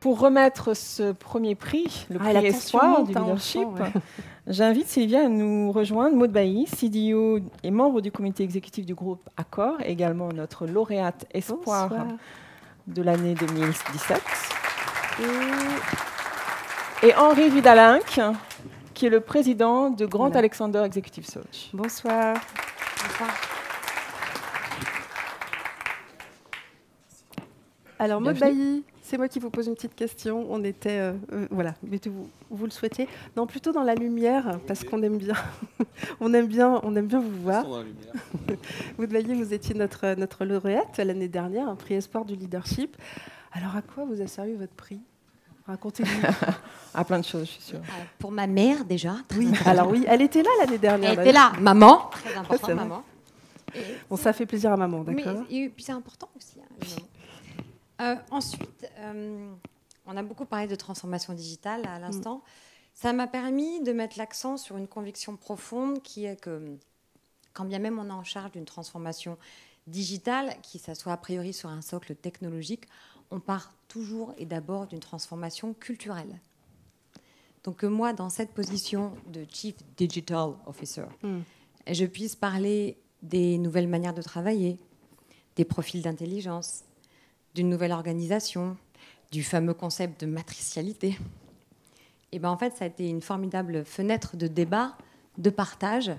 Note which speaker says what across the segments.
Speaker 1: pour remettre ce premier prix, le prix Espoir du leadership, j'invite Sylvia à nous rejoindre. Maud Bailly, CDO et membre du comité exécutif du groupe Accor, également notre lauréate Espoir de l'année 2017. Et Henri Vidalinck, qui est le président de Grant Alexander Executive Search.
Speaker 2: Bonsoir. Bonsoir. Alors, Maud Bailly, c'est moi qui vous pose une petite question. On était, voilà, vous le souhaitiez. Non, plutôt dans la lumière, parce qu'on aime bien, on aime bien vous voir. Dans la lumière. Maud Bailly, vous étiez notre lauréate l'année dernière, un prix Espoir du leadership. Alors, à quoi vous a servi votre prix? Racontez-nous.
Speaker 1: À plein de choses, je suis sûre.
Speaker 3: Pour ma mère, déjà.
Speaker 2: Oui, alors oui, elle était là l'année dernière.
Speaker 3: Elle était là, maman. Très important, maman.
Speaker 2: Bon, ça fait plaisir à maman, d'accord.
Speaker 3: Et puis c'est important aussi. Ensuite, on a beaucoup parlé de transformation digitale à l'instant. Ça m'a permis de mettre l'accent sur une conviction profonde qui est que, quand bien même on est en charge d'une transformation digitale, qui s'assoit a priori sur un socle technologique, on part toujours et d'abord d'une transformation culturelle. Donc que moi, dans cette position de Chief Digital Officer, je puisse parler des nouvelles manières de travailler, des profils d'intelligence, d'une nouvelle organisation, du fameux concept de matricialité. Et ben en fait, ça a été une formidable fenêtre de débat, de partage,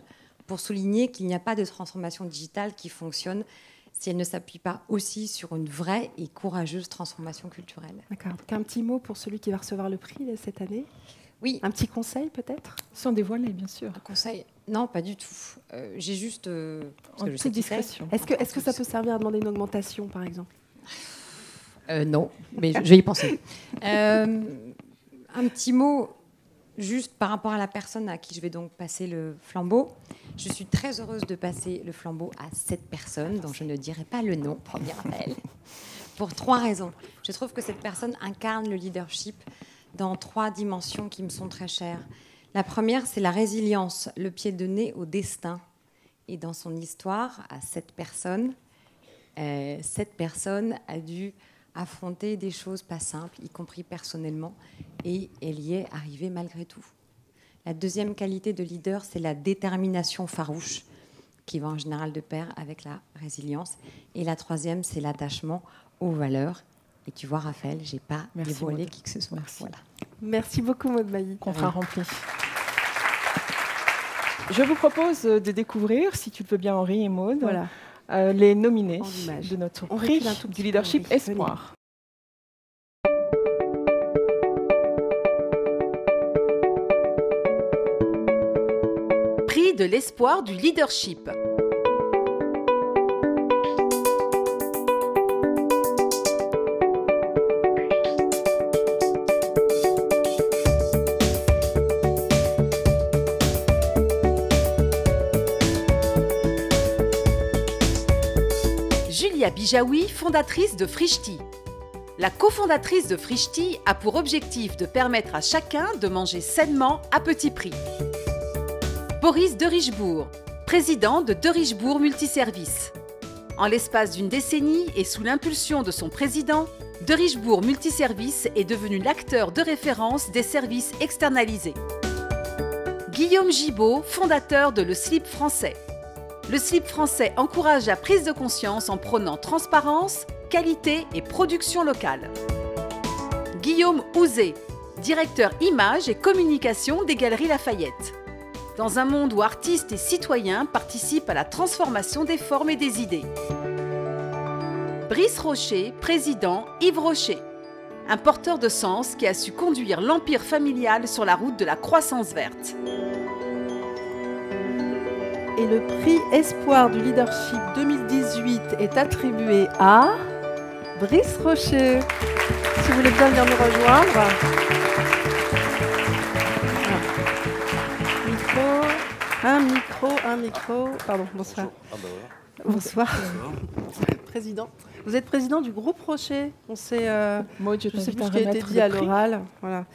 Speaker 3: pour souligner qu'il n'y a pas de transformation digitale qui fonctionne si elle ne s'appuie pas aussi sur une vraie et courageuse transformation culturelle.
Speaker 2: D'accord. Donc un petit mot pour celui qui va recevoir le prix cette année.
Speaker 3: Oui.
Speaker 2: Un petit conseil peut-être?
Speaker 1: Sans dévoiler, bien sûr.
Speaker 3: Un conseil? Non, pas du tout. J'ai juste...
Speaker 1: en toute discrétion.
Speaker 2: Est-ce que ça peut servir à demander une augmentation, par exemple?
Speaker 3: Non, mais je vais y penser. Un petit mot juste par rapport à la personne à qui je vais donc passer le flambeau. Je suis très heureuse de passer le flambeau à cette personne, dont je ne dirai pas le nom, premier appel, pour 3 raisons. Je trouve que cette personne incarne le leadership dans 3 dimensions qui me sont très chères. La première, c'est la résilience, le pied de nez au destin. Et dans son histoire, à cette personne a dû affronter des choses pas simples, y compris personnellement, et elle y est arrivée malgré tout. La deuxième qualité de leader, c'est la détermination farouche, qui va en général de pair avec la résilience. Et la troisième, c'est l'attachement aux valeurs. Et tu vois, Raphaël, je n'ai pas dévoilé qui que ce soit.
Speaker 2: Merci. Voilà. Merci beaucoup, Maud Bailly.
Speaker 1: Contrat rempli. Je vous propose de découvrir, si tu le veux bien, Henri et Maud, les nominés de notre prix du leadership Espoir.
Speaker 4: Prix de l'espoir du leadership. Julia Bijaoui, fondatrice de Frichti. La cofondatrice de Frichti a pour objectif de permettre à chacun de manger sainement à petit prix. Boris de Richebourg, président de Richebourg Multiservices. En l'espace d'une décennie et sous l'impulsion de son président, de Richebourg Multiservices est devenu l'acteur de référence des services externalisés. Guillaume Gibaud, fondateur de Le Slip Français. Le Slip Français encourage la prise de conscience en prônant transparence, qualité et production locale. Guillaume Ouzé, directeur image et communication des Galeries Lafayette. Dans un monde où artistes et citoyens participent à la transformation des formes et des idées. Brice Rocher, président Yves Rocher, un porteur de sens qui a su conduire l'empire familial sur la route de la croissance verte.
Speaker 2: Et le prix Espoir du leadership 2018 est attribué à Brice Rocher. Si vous voulez bien venir nous rejoindre. Un micro. Pardon, bonsoir. Bonsoir. Président. Vous êtes président du groupe Rocher. On sait, je ne sais plus ce qui a été dit à l'oral. Voilà.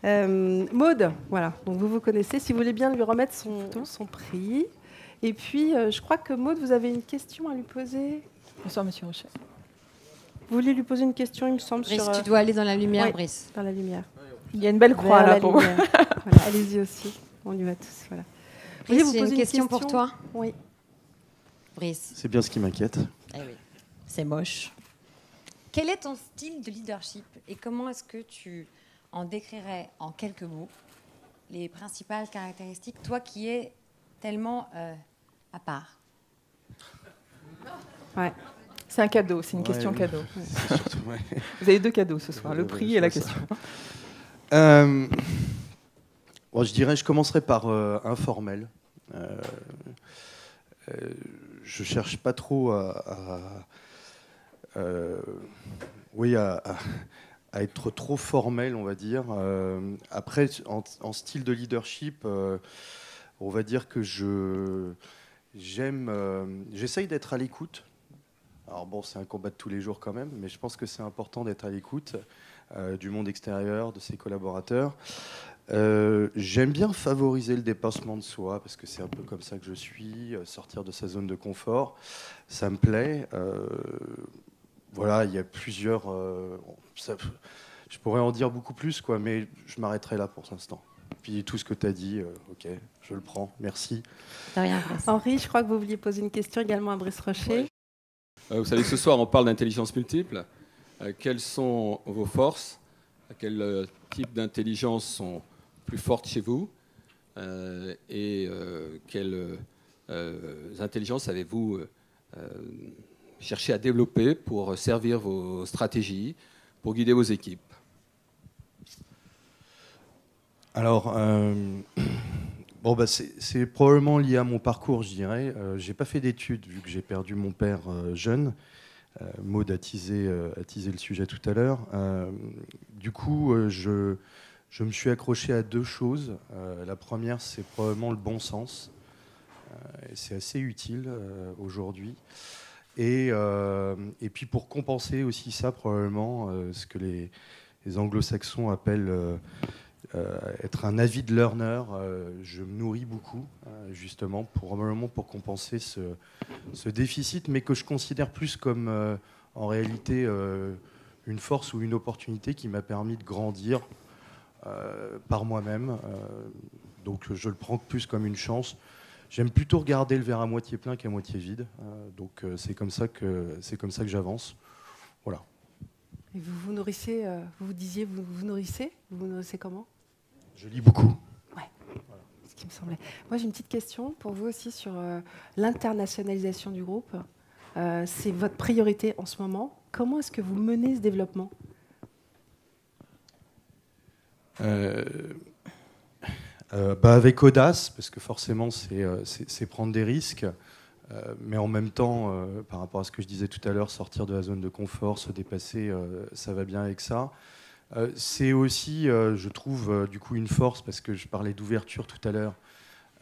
Speaker 2: Maud, voilà. Donc vous connaissez. Si vous voulez bien lui remettre son prix. Et puis, je crois que Maud, vous avez une question à lui poser.
Speaker 1: Bonsoir, Monsieur Rocher.
Speaker 2: Vous voulez lui poser une question, il me semble.
Speaker 3: Brice, tu dois aller dans la lumière,
Speaker 2: oui,
Speaker 3: Brice.
Speaker 2: Dans la lumière.
Speaker 1: Il y a une belle croix là pour vous.
Speaker 2: Voilà, allez-y aussi. On y va tous. Voilà.
Speaker 3: Brice, j'ai une question pour toi.
Speaker 2: Oui.
Speaker 3: Brice.
Speaker 5: C'est bien ce qui m'inquiète.
Speaker 3: Eh oui, c'est moche. Quel est ton style de leadership et comment est-ce que tu en décrirais en quelques mots les principales caractéristiques, toi qui es tellement à part?
Speaker 2: Ouais.
Speaker 1: C'est un cadeau, c'est une question cadeau. Surtout, vous avez 2 cadeaux ce soir, le prix et la question.
Speaker 5: Bon, je dirais, je commencerai par informel. Je cherche pas trop à être trop formel, on va dire. Après, en style de leadership, on va dire que j'essaye d'être à l'écoute. Alors bon, c'est un combat de tous les jours quand même, mais je pense que c'est important d'être à l'écoute du monde extérieur, de ses collaborateurs. J'aime bien favoriser le dépassement de soi, parce que c'est un peu comme ça que je suis, sortir de sa zone de confort, ça me plaît. Voilà, il y a plusieurs... je pourrais en dire beaucoup plus, quoi, mais je m'arrêterai là pour l'instant. Puis tout ce que tu as dit, ok, je le prends, merci.
Speaker 3: De rien,
Speaker 2: Henri, je crois que vous vouliez poser une question également à Brice Rocher.
Speaker 6: Ouais. Vous savez, ce soir, on parle d'intelligence multiple. Quelles sont vos forces? Quel type d'intelligence sont plus fortes chez vous? Et quelles intelligences avez-vous cherché à développer pour servir vos stratégies, pour guider vos équipes?
Speaker 5: Alors, bon, bah, c'est probablement lié à mon parcours, je dirais. Je n'ai pas fait d'études, vu que j'ai perdu mon père jeune. Maud a teasé le sujet tout à l'heure. Du coup, je me suis accroché à 2 choses. La première, c'est probablement le bon sens. Et c'est assez utile aujourd'hui. Et puis pour compenser aussi ça, probablement, ce que les anglo-saxons appellent être un avid learner, je me nourris beaucoup, justement, probablement pour compenser ce déficit, mais que je considère plus comme, en réalité, une force ou une opportunité qui m'a permis de grandir par moi-même. Donc je le prends plus comme une chance. J'aime plutôt regarder le verre à moitié plein qu'à moitié vide. Donc c'est comme ça que j'avance. Voilà.
Speaker 2: Et vous vous nourrissez, vous disiez, vous vous nourrissez comment?
Speaker 5: Je lis beaucoup.
Speaker 2: Ouais, voilà. Ce qui me semblait. Moi, j'ai une petite question pour vous aussi sur l'internationalisation du groupe. C'est votre priorité en ce moment. Comment est-ce que vous menez ce développement?
Speaker 5: Avec audace, parce que forcément, c'est prendre des risques. Mais en même temps, par rapport à ce que je disais tout à l'heure, sortir de la zone de confort, se dépasser, ça va bien avec ça. C'est aussi, je trouve, du coup une force, parce que je parlais d'ouverture tout à l'heure,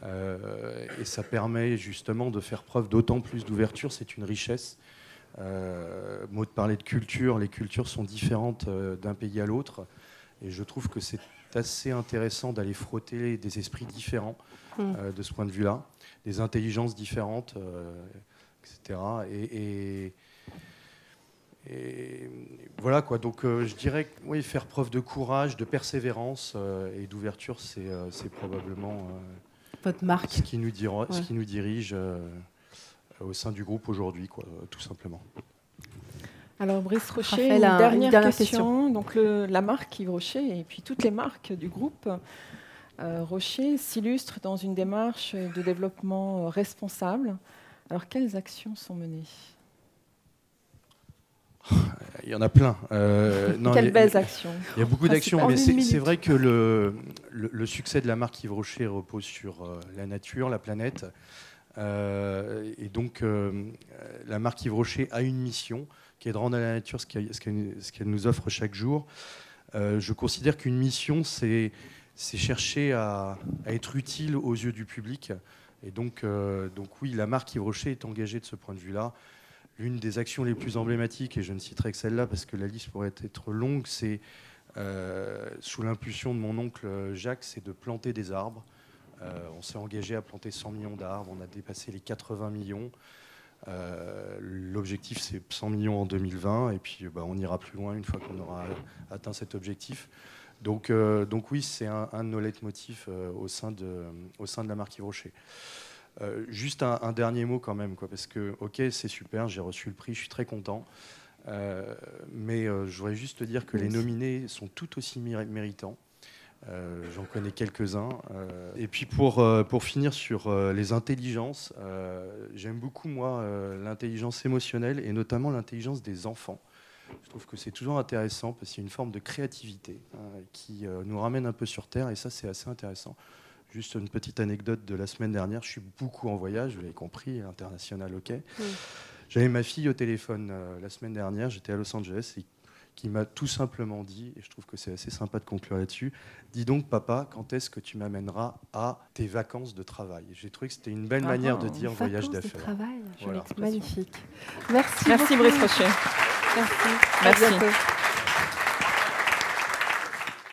Speaker 5: et ça permet justement de faire preuve d'autant plus d'ouverture, c'est une richesse. Maud parlait de culture, les cultures sont différentes d'un pays à l'autre, et je trouve que c'est assez intéressant d'aller frotter des esprits différents de ce point de vue-là, des intelligences différentes, etc. Et voilà quoi. Donc je dirais que oui, faire preuve de courage, de persévérance et d'ouverture, c'est probablement
Speaker 2: votre marque,
Speaker 5: ce qui nous dirige au sein du groupe aujourd'hui, quoi, tout simplement.
Speaker 1: Alors Brice Rocher, une dernière question. Donc la marque Yves Rocher et puis toutes les marques du groupe Rocher s'illustrent dans une démarche de développement responsable. Alors quelles actions sont menées?
Speaker 5: Il y en a plein.
Speaker 1: Quelles belles actions?
Speaker 5: Il y a beaucoup d'actions, mais c'est vrai que le succès de la marque Yves Rocher repose sur la nature, la planète. Et donc, la marque Yves Rocher a une mission qui est de rendre à la nature ce qu'elle nous offre chaque jour. Je considère qu'une mission, c'est chercher à être utile aux yeux du public. Et donc oui, la marque Yves Rocher est engagée de ce point de vue-là. L'une des actions les plus emblématiques, et je ne citerai que celle-là parce que la liste pourrait être longue, c'est sous l'impulsion de mon oncle Jacques, c'est de planter des arbres. On s'est engagé à planter 100 millions d'arbres, on a dépassé les 80 millions. L'objectif, c'est 100 millions en 2020, et puis on ira plus loin une fois qu'on aura atteint cet objectif. Donc oui, c'est un de nos leitmotifs au sein de la marque Yves Rocher. Juste un dernier mot quand même, parce que, ok, c'est super, j'ai reçu le prix, je suis très content, mais je voudrais juste te dire que les nominés sont tout aussi méritants. J'en connais quelques-uns. Et puis pour finir sur les intelligences, j'aime beaucoup, moi, l'intelligence émotionnelle et notamment l'intelligence des enfants. Je trouve que c'est toujours intéressant parce qu'il y a une forme de créativité qui nous ramène un peu sur Terre, et ça, c'est assez intéressant. Juste une petite anecdote de la semaine dernière, je suis beaucoup en voyage, vous l'avez compris, international, ok. J'avais ma fille au téléphone la semaine dernière, j'étais à Los Angeles, et qui m'a tout simplement dit, et je trouve que c'est assez sympa de conclure là-dessus, dis donc papa, quand est-ce que tu m'amèneras à tes vacances de travail? J'ai trouvé que c'était une belle manière de dire voyage d'affaires.
Speaker 2: Travail,
Speaker 5: voilà.
Speaker 2: magnifique.
Speaker 1: Merci Brice Rocher.
Speaker 2: Merci.
Speaker 1: Merci.
Speaker 2: À bientôt.